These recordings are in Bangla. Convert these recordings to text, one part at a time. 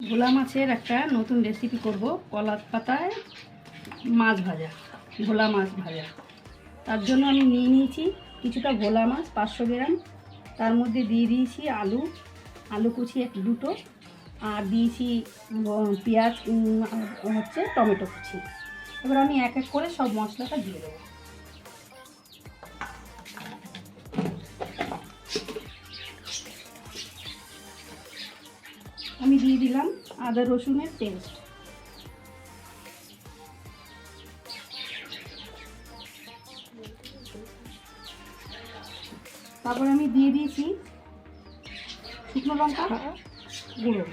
ভোলা মাছের একটা নতুন রেসিপি করব, কলা পাতায় মাছ ভাজা, ভোলা মাছ ভাজা। তার জন্য আমি নিয়ে নিয়েছি কিছুটা ভোলা মাছ 500 গ্রাম। তার মধ্যে দিয়ে দিয়েছি আলু কুচি দুটো, আর দিয়েছি পেঁয়াজ, হচ্ছে টমেটো কুচি। এবার আমি এক এক করে সব মশলাটা দিয়ে দেবো। আমি দিয়ে দিলাম আদা রসুনের পেস্ট, তারপর আমি দিয়ে দিয়েছি শুকনো লঙ্কা গুঁড়ো।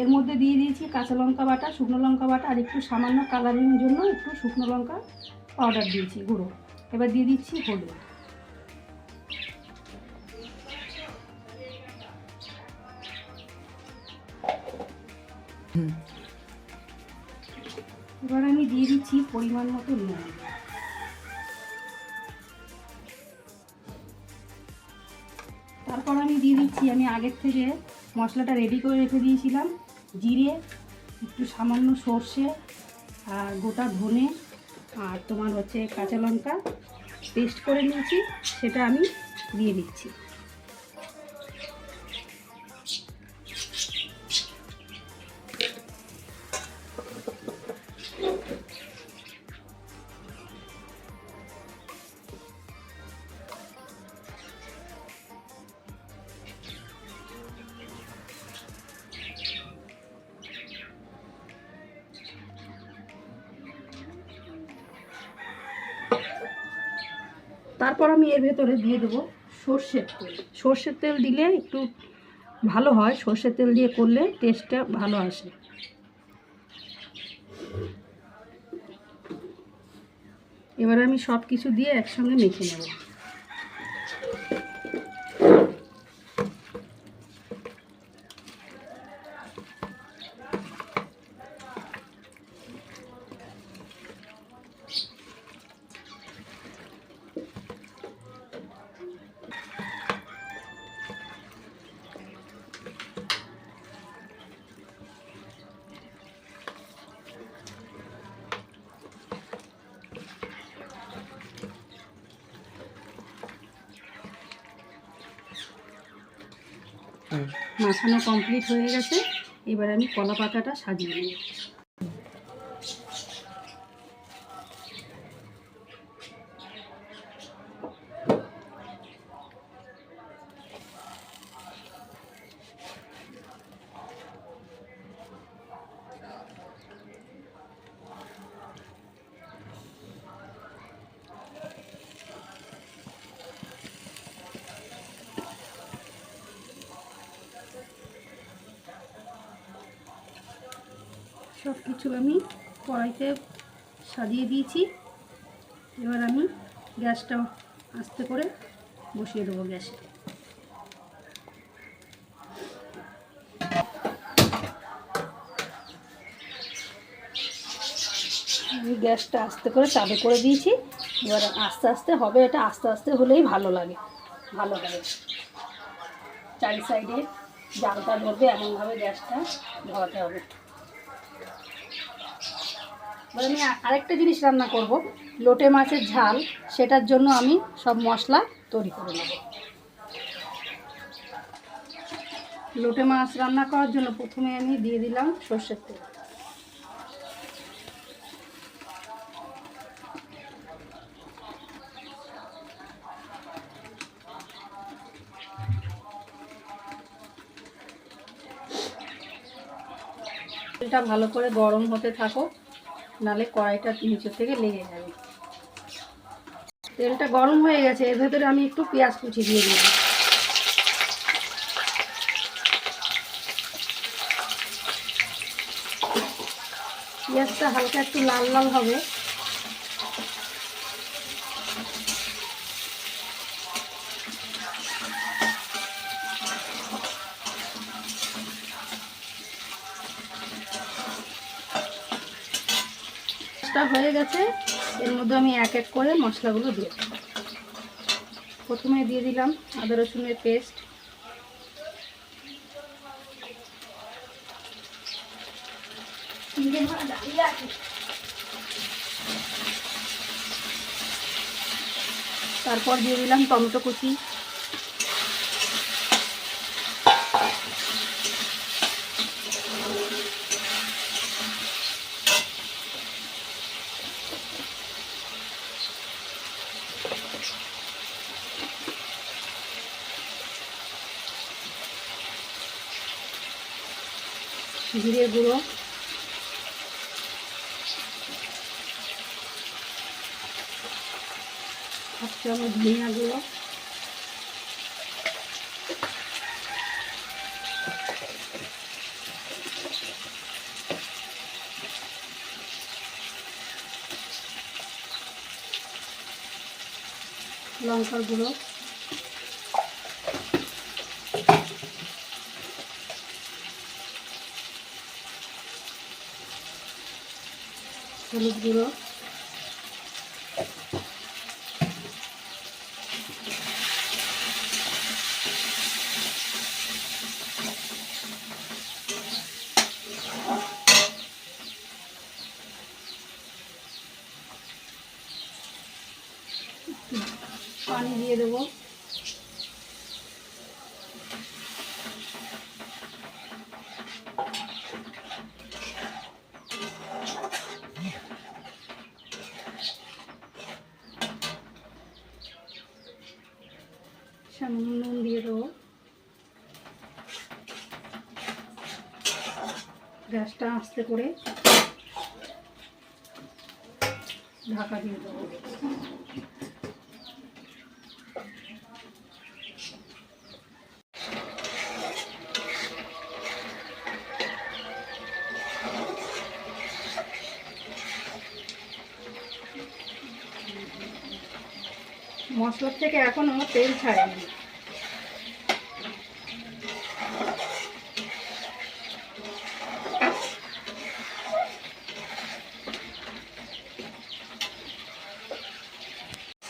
এর মধ্যে দিয়ে দিয়েছি কাঁচা লঙ্কা বাটা, শুকনো লঙ্কা বাটা, আর একটু সামান্য কালারিংয়ের জন্য একটু শুকনো লঙ্কা পাউডার দিয়েছি গুঁড়ো। এবার দিয়ে দিচ্ছি হলুদ। এবার আমি দিয়ে দিচ্ছি পরিমাণ মতো নুন। তারপর আমি দিয়ে দিচ্ছি, আমি আগের থেকে মশলাটা রেডি করে রেখে দিয়েছিলাম, জিরে, একটু সামান্য সর্ষে, আর গোটা ধনে, আর তোমার হচ্ছে কাঁচা লঙ্কা পেস্ট করে নিয়েছি, সেটা আমি দিয়ে দিচ্ছি। তারপর আমি এর ভেতরে দিয়ে দেবো সর্ষের তেল। সর্ষের তেল দিলে একটু ভালো হয়, সর্ষের তেল দিয়ে করলে টেস্টটা ভালো আসে। এবার আমি সব কিছু দিয়ে একসঙ্গে মেখে নেব। মাখানো কমপ্লিট হয়ে গেছে। এবার আমি কলা পাতাটা সাজিয়ে নেব। সব কিছু আমি কড়াইতে সাজিয়ে দিয়েছি। এবার আমি গ্যাসটা আস্তে করে বসিয়ে দেবো গ্যাসে। আমি গ্যাসটা আস্তে করে চালু করে দিয়েছি। এবার আস্তে আস্তে হবে, এটা আস্তে আস্তে হলেই ভালো লাগে, ভালো হবে। চারি সাইডে জালটা ধরবে, এমনভাবে গ্যাসটা ধরাতে হবে। এবার আমি আরেকটা জিনিস রান্না করব, লোটে মাছের ঝাল। সেটার জন্য আমি সব মশলা তৈরি করে নেব। লোটে মাছ রান্না করার জন্য প্রথমে আমি দিয়ে দিলাম সর্ষের তেল। তেলটা ভালো করে গরম হতে থাকো, নালে কড়াইটা নিচে থেকে লেগে যাবে। তেলটা গরম হয়ে গেছে, এর ভেতরে আমি একটু পেঁয়াজ কুচি দিয়ে দিলাম। পেঁয়াজটা হালকা একটু লাল লাল হবে। হয়ে গেছে, এর মধ্যে আমি এক এক করে মশলাগুলো দিয়ে দেব। প্রথমে দিয়ে দিলাম আদা রসুনের পেস্ট, তারপর দিয়ে দিলাম টমেটো কুচি, জিরে গুঁড়ো, হাফ চামচ ধনিয়া গুঁড়ো, লঙ্কার গুঁড়ো, হলুদ গুঁড়ো, পানি দিয়ে দেবো। সামান্য নুন দিয়ে দেবো। গ্যাসটা আস্তে করে ঢাকা দিয়ে দেবো। মশলার থেকে এখনো তেল ছাড়েনি।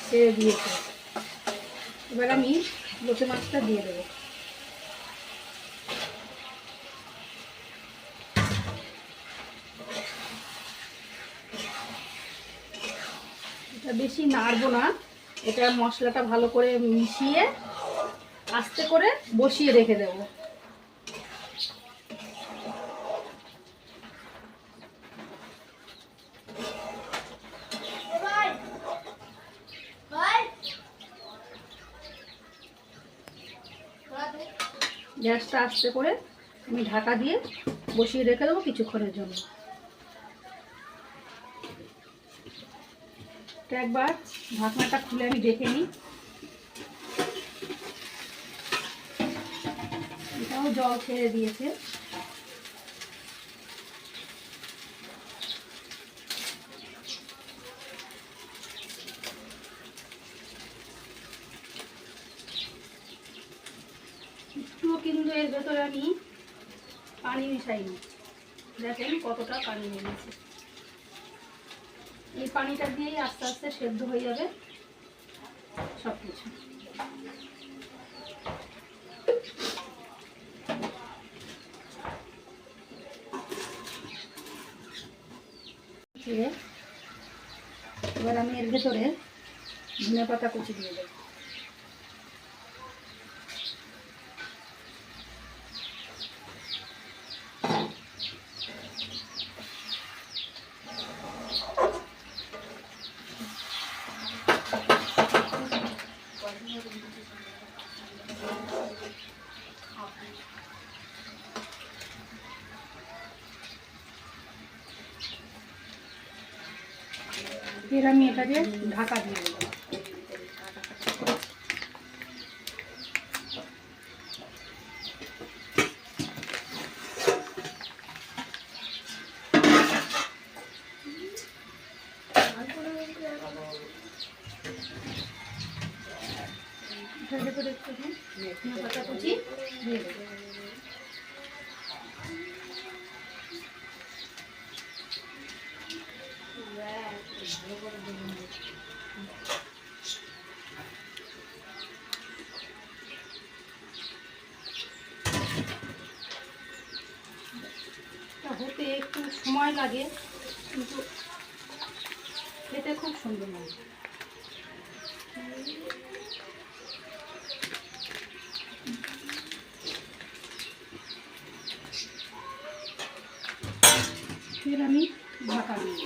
ছেড়ে দিয়েছে। এবার আমি লোটে মাছটা দিয়ে দেবো। এটা বেশি নাড়বো না, এটা মশলাটা ভালো করে মিশিয়ে আস্তে করে বসিয়ে রেখে দেবো। গ্যাসটা আস্তে করে আমি ঢাকা দিয়ে বসিয়ে রেখে দেবো কিছুক্ষণের জন্য। একবার ঢাকনাটা খুলে আমি দেখে নিই। এটাও জল ছেড়ে দিয়েছে। একটুও কিন্তু এর ভেতরে আমি পানি মিশাইনি। দেখেন কতটা পানি মিশিয়েছে। এই পানিটা দিয়েই আস্তে আস্তে সেদ্ধ হয়ে যাবে সব কিছু। এবার আমি এর ভেতরে ধনে পাতা কুচি দিয়ে দেবো। এর আমি এটাকে ঢাকা দিয়ে দেবো। এটার ভেতরে একটু ধনে পাতা কুচি দিয়ে দেবো। মাছটা হতে একটু সময় লাগে, কিন্তু খেতে খুব সুন্দর লাগে। ফের আমি ঢাকা দিই।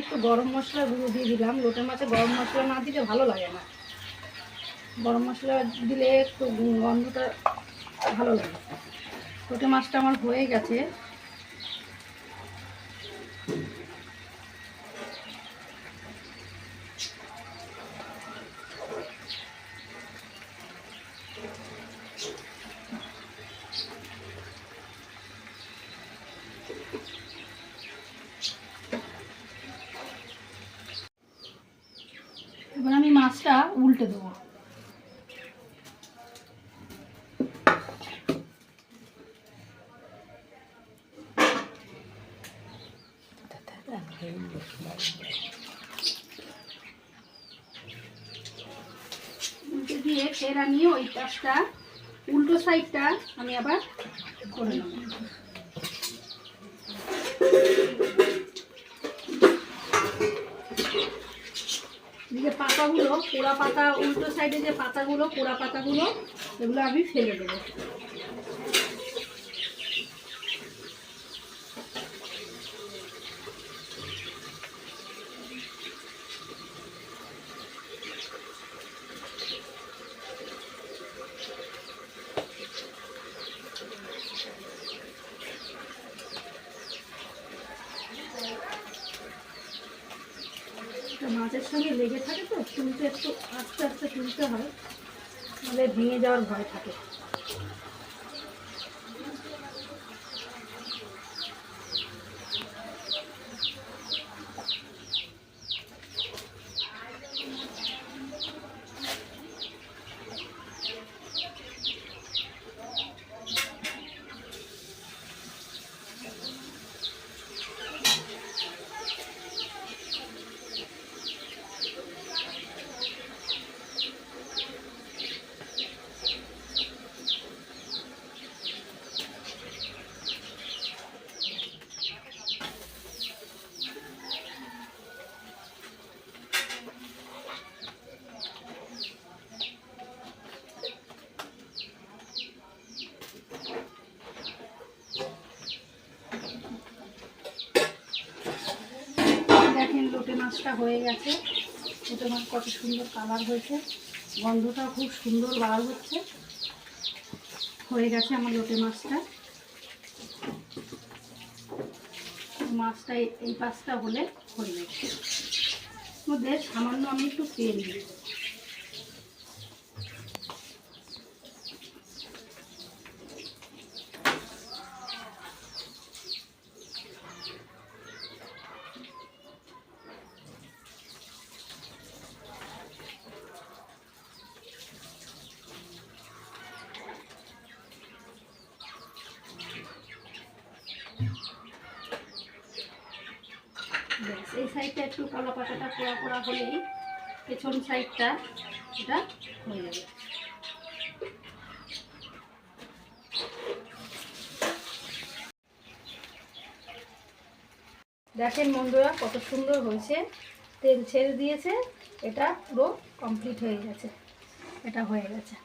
একটু গরম মশলা গুঁড়ো দিয়ে দিলাম। লোটে মাছে গরম মশলা না দিলে ভালো লাগে না, গরম মশলা দিলে একটু গন্ধটা ভালো লাগে। লোটে মাছটা আমার হয়ে গেছে। এবার আমি মাছটা উল্টে দেবো। উল্টে দিয়ে ফের আমি ওই পাশটা উল্টো সাইডটা আমি আবার করে নেব। যে পাতাগুলো পোড়া পাতা, উল্টো সাইডে যে পাতাগুলো পোড়া পাতাগুলো, এগুলো আমি ফেলে দেবো। মাছের সঙ্গে লেগে থাকে তো, তুলতে একটু আস্তে আস্তে তুলতে হয়, নাহলে ভেঙে যাওয়ার ভয় থাকে। দেখেন লোটে মাছটা হয়ে গেছে। লোটে মাছ কত সুন্দর কালার হয়েছে, গন্ধটাও খুব সুন্দর বার হচ্ছে। হয়ে গেছে আমার লোটে মাছটা। মাছটা এই পাশটা হলে হয়ে যাবে। মধ্যে সামান্য আমি একটু তেল দিই। এই সাইডটা একটু কলা পাতাটা পোড়া পোড়া হলেই পেছন সাইডটা এটা হয়ে যাবে। দেখেন বন্ধুরা কত সুন্দর হয়েছে, তেল ছেড়ে দিয়েছে। এটা পুরো কমপ্লিট হয়ে গেছে, এটা হয়ে গেছে।